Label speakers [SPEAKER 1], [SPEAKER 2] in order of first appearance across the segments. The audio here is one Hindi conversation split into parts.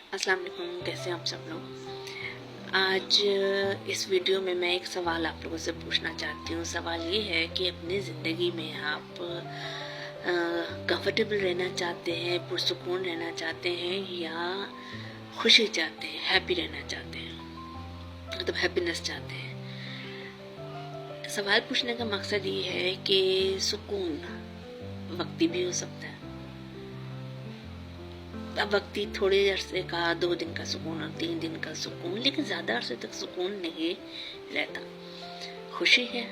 [SPEAKER 1] अस्सलाम वालेकुम, कैसे हैं आप सब लोग। आज इस वीडियो में मैं एक सवाल आप लोगों से पूछना चाहती हूँ। सवाल ये है कि अपनी ज़िंदगी में आप कंफर्टेबल रहना चाहते हैं, पुरसुकून रहना चाहते हैं या खुशी चाहते हैं, हैप्पी रहना चाहते हैं, मतलब हैप्पीनेस चाहते हैं। सवाल पूछने का मकसद ये है कि सुकून वक्ती भी हो सकता है। अब वक्ती थोड़े अरसे का, 2 दिन का सुकून और 3 दिन का सुकून, लेकिन ज़्यादा अरसे तक सुकून नहीं रहता। खुशी है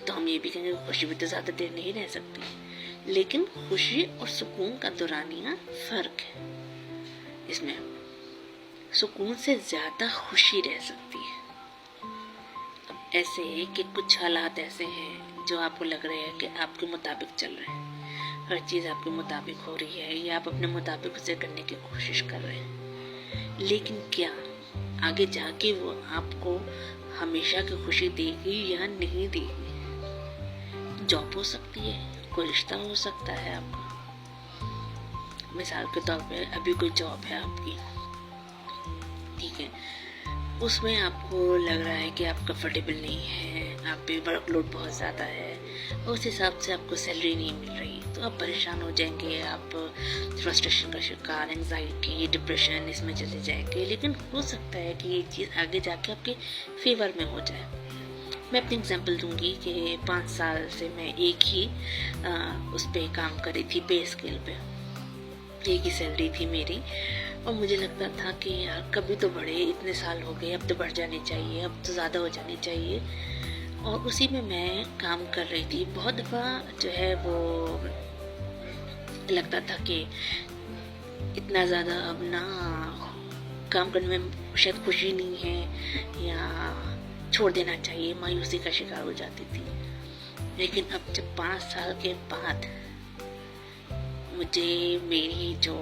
[SPEAKER 1] तो हम ये भी कहेंगे खुशी भी तो ज़्यादा देर नहीं रह सकती, लेकिन खुशी और सुकून का दौरानिया फ़र्क है। इसमें सुकून से ज़्यादा खुशी रह सकती है। अब ऐसे कि कुछ हालात ऐसे हैं जो आपको लग रहे हैं कि आपके मुताबिक चल रहे हैं, हर चीज़ आपके मुताबिक हो रही है या आप अपने मुताबिक उसे करने की कोशिश कर रहे हैं, लेकिन क्या आगे जाके वो आपको हमेशा की खुशी देगी या नहीं देगी। जॉब हो सकती है, कोई रिश्ता हो सकता है आपका। मिसाल के तौर पे अभी कोई जॉब है आपकी, ठीक है, उसमें आपको लग रहा है कि आप कंफर्टेबल नहीं है, आप पे वर्कलोड बहुत ज़्यादा है, उस हिसाब से आपको सैलरी नहीं मिल रही, तो आप परेशान हो जाएंगे, आप फ्रस्ट्रेशन का शिकार, एंजाइटी, डिप्रेशन इसमें चले जाएंगे। लेकिन हो सकता है कि ये चीज़ आगे जाके आपके फेवर में हो जाए। मैं अपनी एग्जांपल दूंगी कि 5 साल से मैं एक ही उस पर काम कर रही थी, पे स्केल पे एक ही सैलरी थी मेरी, और मुझे लगता था कि यार कभी तो बढ़े, इतने साल हो गए, अब तो बढ़ जानी चाहिए, अब तो ज़्यादा हो जानी चाहिए। और उसी में मैं काम कर रही थी। बहुत दफ़ा जो है वो लगता था कि इतना ज़्यादा अब ना काम करने में शायद खुशी नहीं है या छोड़ देना चाहिए, मायूसी का शिकार हो जाती थी। लेकिन अब जब 5 साल के बाद मुझे मेरी जो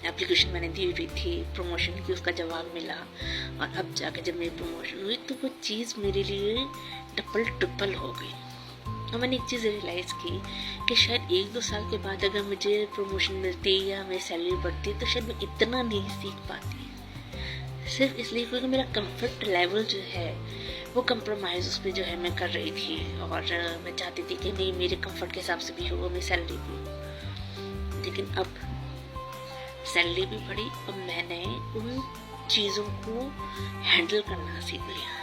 [SPEAKER 1] एप्लीकेशन मैंने दी हुई थी प्रमोशन की, उसका जवाब मिला, और अब जाकर जब मेरी प्रमोशन हुई तो वो चीज़ मेरे लिए डबल ट्रिपल हो गई। और मैंने एक चीज़ रियलाइज़ की कि शायद 1-2 साल के बाद अगर मुझे प्रमोशन मिलती या मेरी सैलरी बढ़ती तो शायद मैं इतना नहीं सीख पाती, सिर्फ इसलिए क्योंकि मेरा कंफर्ट लेवल जो है वो कंप्रोमाइज़ उस पर जो है मैं कर रही थी, और मैं चाहती थी कि नहीं मेरे कंफर्ट के हिसाब से भी हो, मेरी सैलरी भी हो। लेकिन अब सैलरी भी बढ़ी और मैंने उन चीज़ों को हैंडल करना सीख लिया।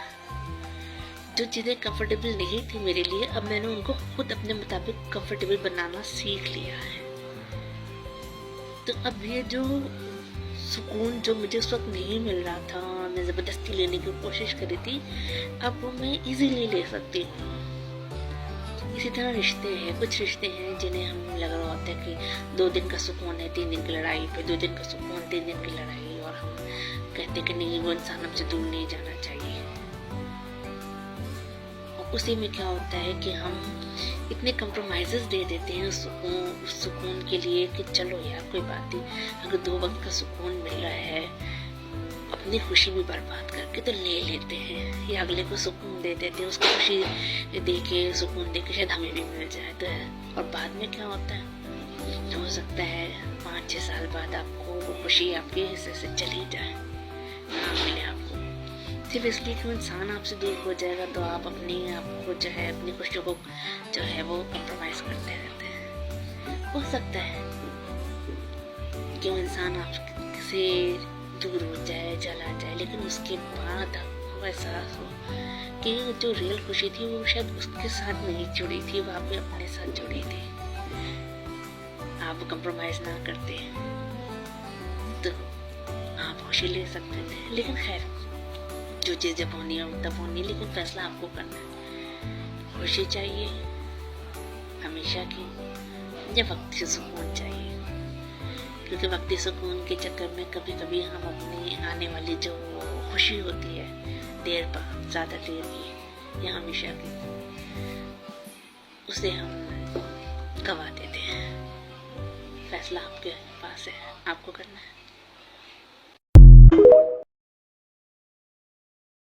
[SPEAKER 1] जो चीज़ें कंफर्टेबल नहीं थी मेरे लिए, अब मैंने उनको खुद अपने मुताबिक कंफर्टेबल बनाना सीख लिया है। तो अब ये जो सुकून जो मुझे उस वक्त नहीं मिल रहा था, मैं ज़बरदस्ती लेने की कोशिश करी थी, अब वो मैं इजीली ले सकती हूँ। इसी तरह रिश्ते हैं, कुछ रिश्ते हैं जिन्हें हम लग रहा होता है कि 2 दिन का सुकून है, 3 दिन की लड़ाई, फिर 2 दिन का सुकून, 3 दिन की लड़ाई, और हम कहते हैं कि नहीं वो इंसान हमसे दूर नहीं जाना चाहिए। और उसी में क्या होता है कि हम इतने कंप्रोमाइजेस दे देते हैं उस सुकून के लिए कि चलो यार कोई बात नहीं, अगर 2 वक्त का सुकून मिल रहा है, अपनी खुशी भी बर्बाद करके तो ले लेते हैं, या अगले को सुकून दे देते हैं, उसको खुशी दे के, सुकून दे के शायद हमें भी मिल जाए। तो और बाद में क्या होता है, हो सकता है 5-6 साल बाद आपको वो खुशी आपके हिस्से से चली जाए, ना मिले आपको, सिर्फ इसलिए कि इंसान आपसे दूर हो जाएगा। तो आप अपनी आपको जो है अपनी खुशियों को जो है वो कंप्रोमाइज़ करते रहते हैं। हो सकता है कि वो इंसान आपसे दूर हो जाए, चला जाए, लेकिन उसके बाद आपको एहसास हो कि जो रियल खुशी थी वो शायद उसके साथ नहीं जुड़ी थी, वो आपके अपने साथ जुड़ी थी। आप कंप्रोमाइज ना करते तो आप खुशी ले सकते थे। लेकिन खैर, जो चीज़ जब होनी है तब होनी, लेकिन फैसला आपको करना है। खुशी चाहिए हमेशा की या वक्त सुकून चाहिए, क्योंकि वक्ती सुकून के चक्कर में कभी कभी हम अपनी आने वाली जो खुशी होती है, देर बाद, ज़्यादा देर की या हमेशा की, उसे हम गवा देते हैं। फैसला आपके पास है, आपको करना है।